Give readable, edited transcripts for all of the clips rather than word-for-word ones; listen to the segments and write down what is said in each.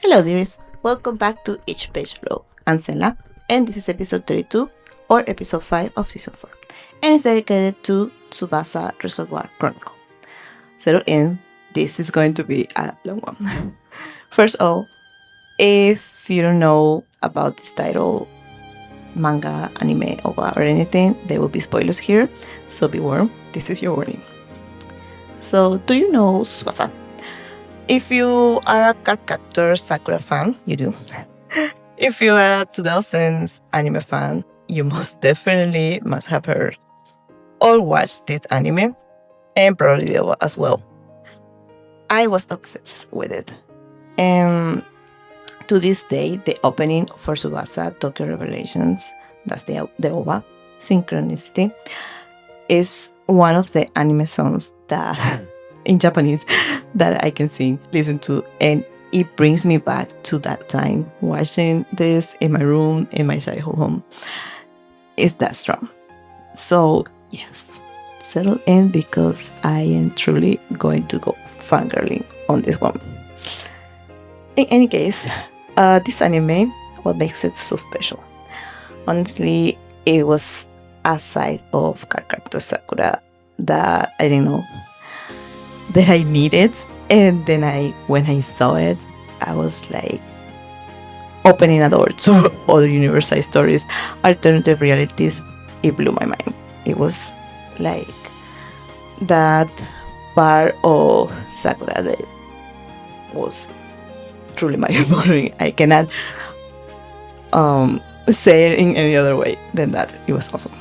Hello dears, welcome back to EachPage Flow. I'm Sela, and this is episode 32 or episode 5 of season 4, and it's dedicated to Tsubasa Reservoir Chronicle. Settle in, this is going to be a long one. First of all, if you don't know about this title, manga, anime, OVA, or anything, there will be spoilers here, so be warned, this is your warning. So, do you know Tsubasa? If you are a CardCaptor Sakura fan, you do. If you are a 2000s anime fan, you most definitely must have heard or watched this anime, and probably the OVA as well. I was obsessed with it. And to this day, the opening for Tsubasa Tokyo Revelations, that's the OVA, Synchronicity, is one of the anime songs that in Japanese that I can sing, listen to, and it brings me back to that time watching this in my room in my childhood home. It's that strong. So yes, settle in because I am truly going to go fangirling on this one. In any case, this anime, what makes it so special? Honestly, it was a side of CardCaptor Sakura that I didn't know that I needed, and then when I saw it, I was like opening a door to other universe stories, alternative realities. It blew my mind. It was like that part of Sakura that was truly mind-blowing. I cannot say it in any other way than that. It was awesome.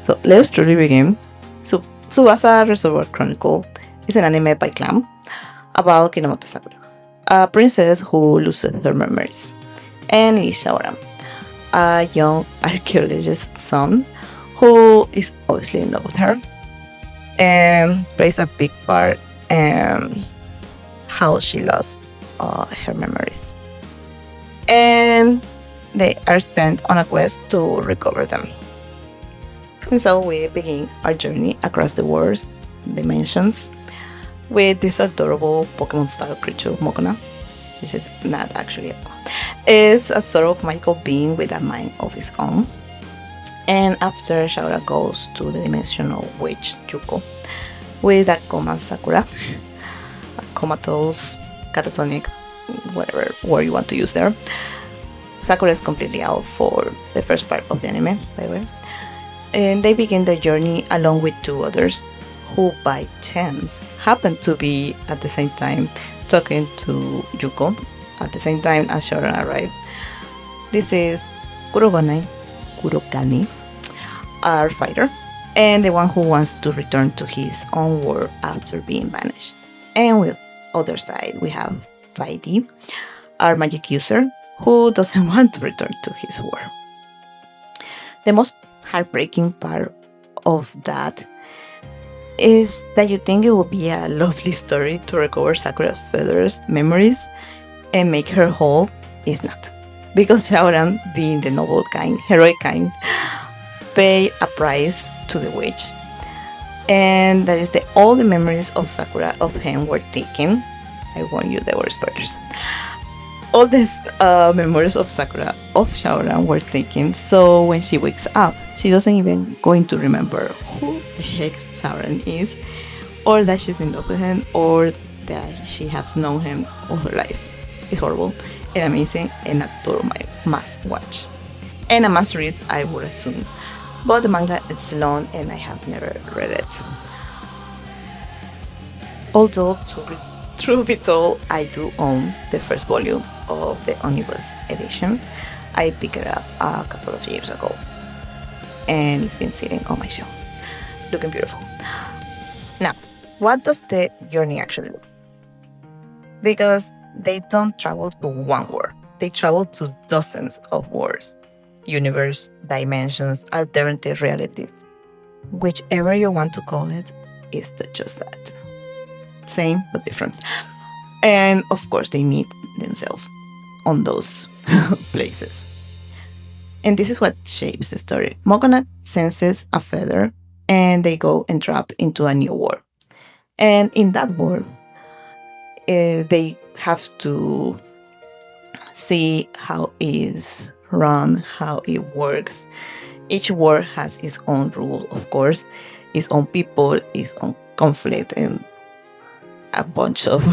So let's truly begin. So Tsubasa Reservoir Chronicle is an anime by Clam about Kinomoto Sakura, a princess who loses her memories, and Syaoran, a young archaeologist's son who is obviously in love with her and plays a big part in how she lost her memories. And they are sent on a quest to recover them. And so we begin our journey across the world's dimensions with this adorable Pokemon-style creature, Mokona, which is not actually a Pokemon. It's a sort of magical being with a mind of its own. And after Syaoran goes to the dimensional witch Yūko with a coma Sakura, a comatose, catatonic, whatever word you want to use there, Sakura is completely out for the first part of the anime, by the way. And they begin their journey along with two others who by chance happen to be at the same time talking to Yūko at the same time as Syaoran arrived. This is Kurogane, our fighter, and the one who wants to return to his own world after being banished. And with other side we have Fai D, our magic user who doesn't want to return to his world. The most heartbreaking part of that is that you think it would be a lovely story to recover Sakura's feathers memories and make her whole. Is not. Because Syaoran, being the noble kind, heroic kind, paid a price to the witch. And that is all the memories of Sakura of him were taken. I warn you, there were spoilers. All these memories of Sakura of Syaoran were taken, so when she wakes up, she doesn't even going to remember who the heck Syaoran is, or that she's in love with him, or that she has known him all her life. It's horrible and amazing and a total must watch. And a must read, I would assume. But the manga is long and I have never read it. Although, truth be told, I do own the first volume of the omnibus edition. I picked it up a couple of years ago and it's been sitting on my shelf looking beautiful. Now, what does the journey actually do? Because they don't travel to one world, they travel to dozens of worlds, universe, dimensions, alternative realities, whichever you want to call it, is just that. Same but different. And of course they meet themselves on those places. And this is what shapes the story. Mokona senses a feather and they go and drop into a new world. And in that world, they have to see how it's run, how it works. Each world has its own rule, of course, its own people, its own conflict, and a bunch of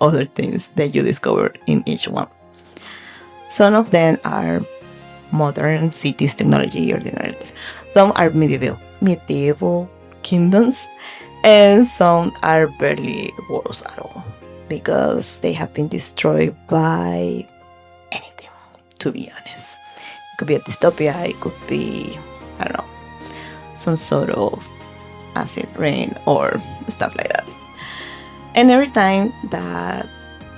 other things that you discover in each one. Some of them are modern cities, technology, ordinary life. Some are medieval kingdoms, and some are barely worlds at all because they have been destroyed by anything, to be honest. It could be a dystopia, it could be, I don't know, some sort of acid rain or stuff like that. And every time that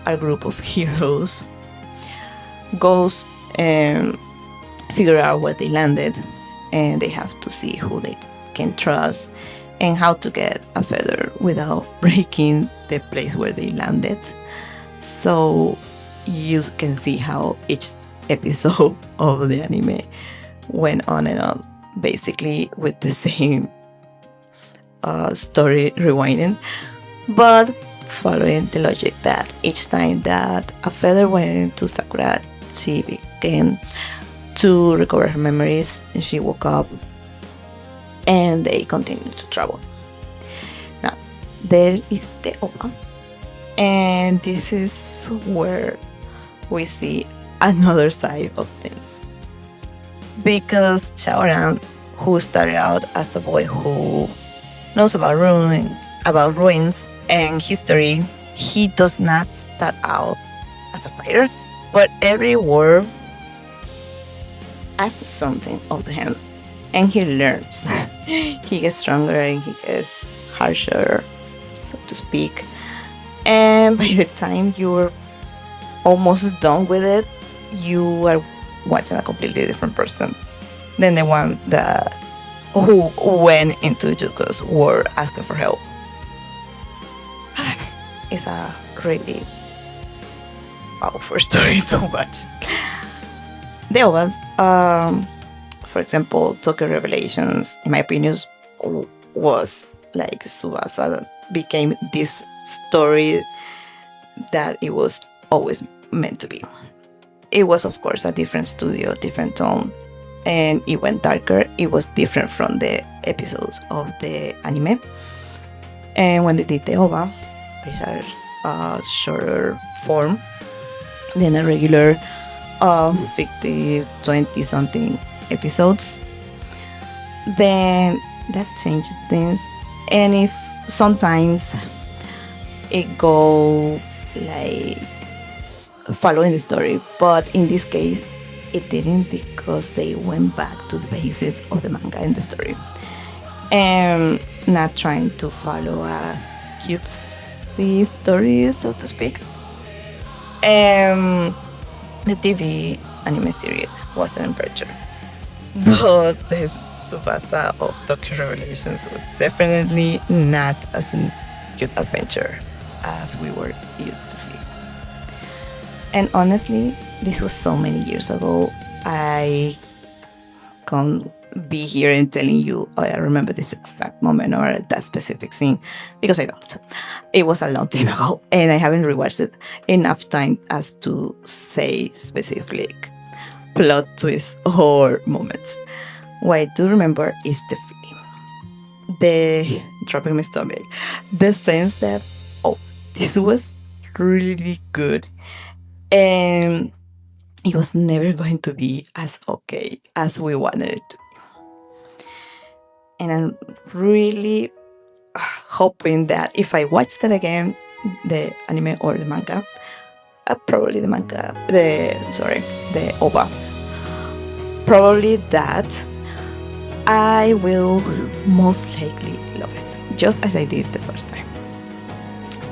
our group of heroes goes and figure out where they landed, and they have to see who they can trust and how to get a feather without breaking the place where they landed. So you can see how each episode of the anime went on and on, basically with the same story rewinding, but following the logic that each time that a feather went into Sakura, she began to recover her memories, and she woke up, and they continued to travel. Now, there is the OVA, and this is where we see another side of things. Because Syaoran, who started out as a boy who knows about ruins and history, he does not start out as a fighter, but every war asks something of him, and he learns. He gets stronger and he gets harsher, so to speak. And by the time you're almost done with it, you are watching a completely different person than the one who went into Yūko's war asking for help. It's a really powerful story to watch. The others, for example, Tokyo Revelations, in my opinion, was like Tsubasa became this story that it was always meant to be. It was, of course, a different studio, different tone, and it went darker. It was different from the episodes of the anime. And when they did the OVA, which are shorter form than a regular 50, 20 something episodes, then that changed things. And if sometimes it go like following the story, but in this case it didn't, because they went back to the basics of the manga and the story, and not trying to follow a cutesy story, so to speak. The TV anime series was an adventure, but the Tsubasa of Tokyo Revelations was definitely not as a cute adventure as we were used to see. And honestly, this was so many years ago. I can't be here and telling you, oh, I remember this exact moment or that specific scene, because I don't. It was a long time ago, and I haven't rewatched it enough time as to say specific plot twists or moments. What I do remember is the feeling, the dropping my stomach, the sense that, oh, this was really good, and it was never going to be as okay as we wanted it to be. And I'm really hoping that if I watch that again, the anime or the manga, probably the manga, the OVA, probably that I will most likely love it, just as I did the first time,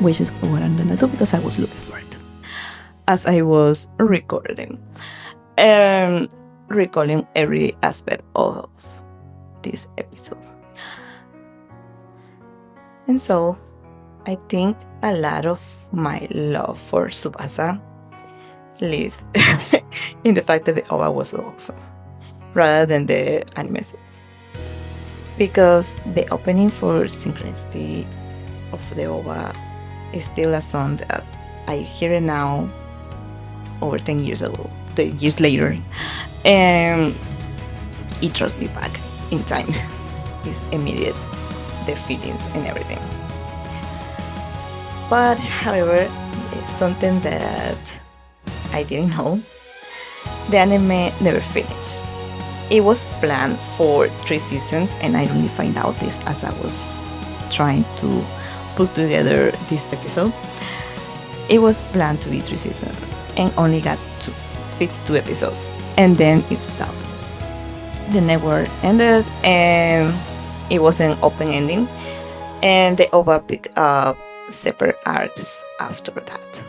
which is what I'm gonna do, because I was looking for it as I was recording and recalling every aspect of this episode. And so I think a lot of my love for Tsubasa lives in the fact that the OVA was so awesome rather than the anime series, because the opening for Synchronicity of the OVA is still a song that I hear it now over 10 years ago, 10 years later, and it throws me back in time. It's immediate, the feelings and everything. But however, it's something that I didn't know. The anime never finished. It was planned for 3 seasons, and I only find out this as I was trying to put together this episode. It was planned to be 3 seasons and only got 52 episodes, and then it stopped. The network ended and it was an open ending, and they OVA picked up separate arcs after that.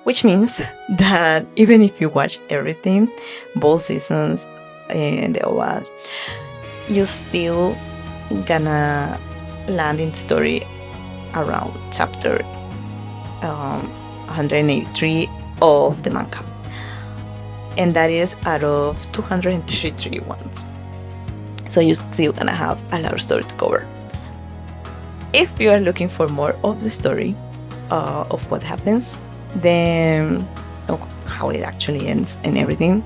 Which means that even if you watch everything, both seasons and the OVA, you still gonna land in the story around chapter 183 of the manga, and that is out of 233 ones. So you're still gonna have a lot of story to cover. If you are looking for more of the story of what happens, then how it actually ends and everything,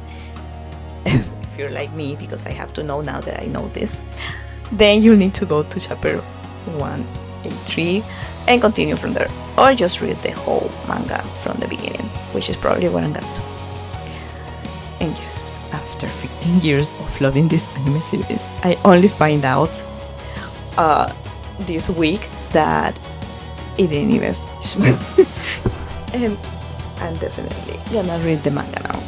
if you're like me, because I have to know now that I know this, then you need to go to chapter 183 and continue from there, or just read the whole manga from the beginning, which is probably what I'm gonna do. And yes, after 15 years of loving this anime series, I only find out this week that it didn't even finish. And I'm definitely gonna read the manga now.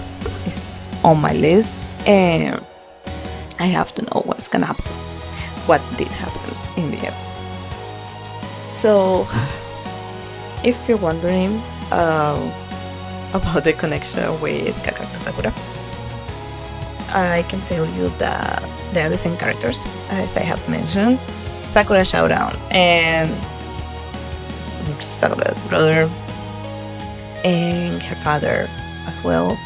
It's on my list, and I have to know what's gonna happen, what did happen in the end. So, if you're wondering about the connection with CardCaptor Sakura, I can tell you that they are the same characters, as I have mentioned. Sakura, Syaoran, and Sakura's brother, and her father as well,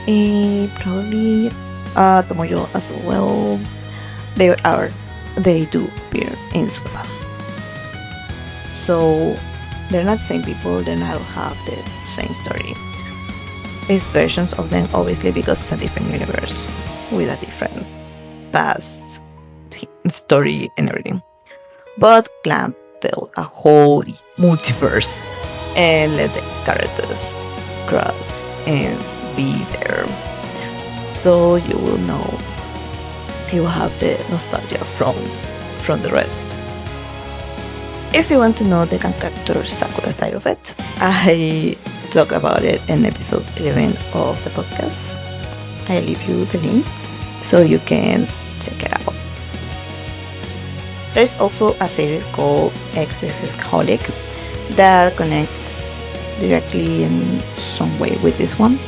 and probably Tomoyo as well. They do appear in Tsubasa. So they're not the same people, they don't have the same story. It's versions of them, obviously, because it's a different universe with a different past story and everything. But Clamp built a whole multiverse and let the characters cross and be there. So you will know, you will have the nostalgia from the rest. If you want to know the CardCaptor Sakura side of it, I talk about it in episode 11 of the podcast. I leave you the link so you can check it out. There's also a series called xxXHOLiC that connects directly in some way with this one.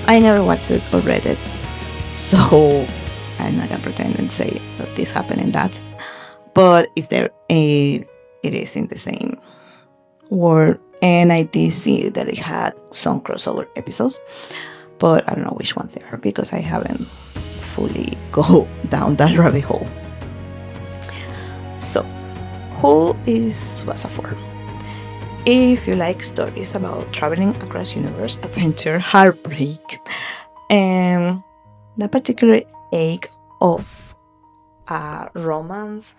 I never watched it or read it, so I'm not gonna pretend and say that this happened and that, but it is in the same world, and I did see that it had some crossover episodes, but I don't know which ones they are because I haven't fully go down that rabbit hole. So, who is Tsubasa for? If you like stories about traveling across universe, adventure, heartbreak, and that particular ache of a romance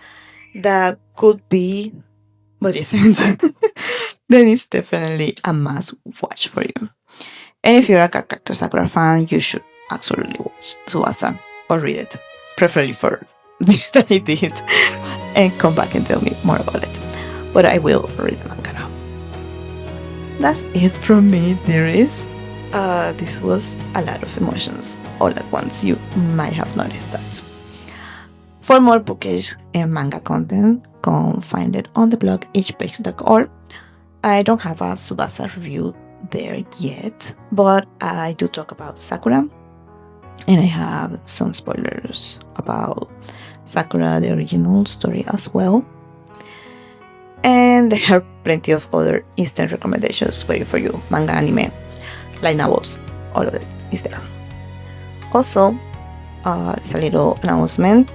that could be but isn't, then it's definitely a must watch for you. And if you're a CardCaptor Sakura fan, you should absolutely watch Tsubasa or read it, preferably for that I did, and come back and tell me more about it. But I will read the manga now. That's it from me, dearies. This was a lot of emotions all at once. You might have noticed that. For more bookish and manga content, come find it on the blog EachPage.org. I don't have a Tsubasa review there yet, but I do talk about Sakura, and I have some spoilers about Sakura, the original story as well. And there are plenty of other instant recommendations waiting for you. Manga, anime, light novels, all of it is there. Also, it's a little announcement.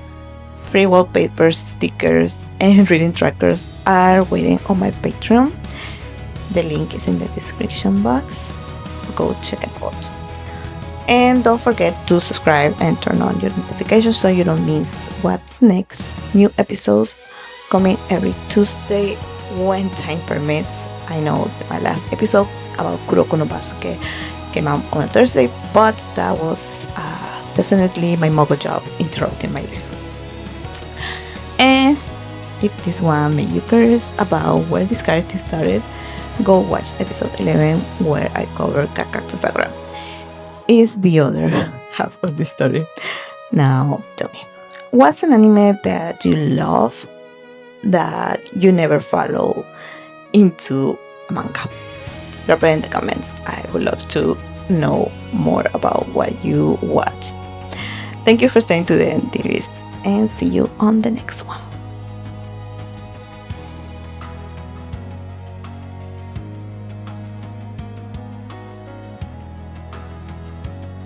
Free wallpapers, stickers, and reading trackers are waiting on my Patreon. The link is in the description box. go check it out. And don't forget to subscribe and turn on your notifications so you don't miss what's next. New episodes coming every Tuesday when time permits. I know my last episode about Kuroko no Basuke came out on a Thursday, but that was definitely my muggle job interrupting my life. And if this one made you curious about where this character started, go watch episode 11 where I cover CardCaptor Sakura. Is the other half of the story. Now tell me, what's an anime that you love that you never follow into a manga? Drop it in the comments. I would love to know more about what you watched. Thank you for staying to the end, dearest, and see you on the next one.